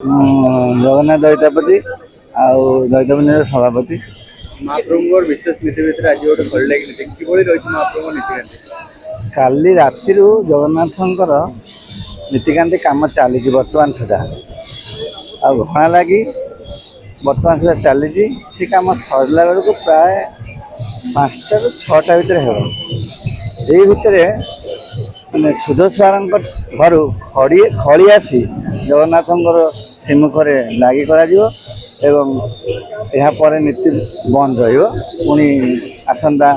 जगन्नाथ दैतापति आउ दैतापति सभापति महाप्रभुर विशेष नीति भितर आज गोटे भल लगे किभली रही महाप्रभु नीतिकांति काली राति जगन्नाथंकर नीतिकांति कम चली बर्तमान सुधा आ घना लगी बर्तमान सुधा चली से कम सरला बेलू प्राय 5टा ରୁ 6टा भितर भितर मैंने सुदर्शन घर खड़ी आसी जगन्नाथ सम्मुखें लगी कर नीति बंद पुणी आसंता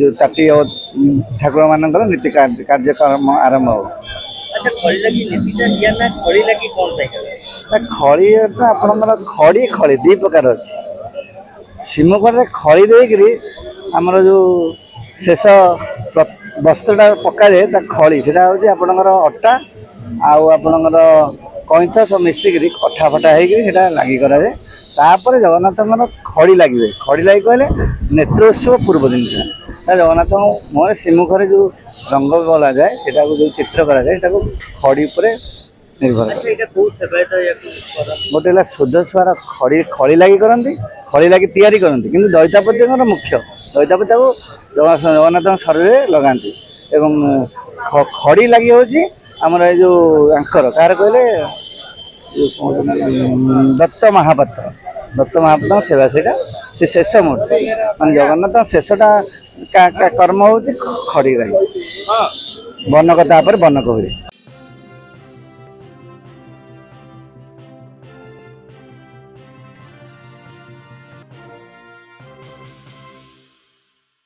जो ताटी ठाकुर मान नीति कार्यक्रम आरंभ हो। खड़ी आपंकर खड़ी खड़ी दी प्रकार अच्छे सिमुखर खड़ी देकर आमर जो शेष वस्त्रटा पकाए खड़ी से आपणकर अटा आपणकर कईंथ सब मिसिक कटा फटा होता लगी कराए तापर जगन्नाथ खड़ी लगे खड़ी लगे कहले नेत्रोत्सव पूर्व दिन जगन्नाथ मुहर सिमुखर जो रंग गला जाए सेटा जो चित्र कराए खड़ी पर निर्भर गोटे सुदर्शन खड़ी खड़ी लगी करती खड़ी लगी तैयारी करती कि दैतापति मुख्य दैतापति जगन्नाथ शरीर लगाती एवं खड़ी लगी हूँ आमर ये जो आंकर कार कहले दत्त महापात्र सेवा से शेष मूर्ति मान जगन्नाथ शेषटा कर्म हूँ खड़ी रही बनक तापर बनक हुए।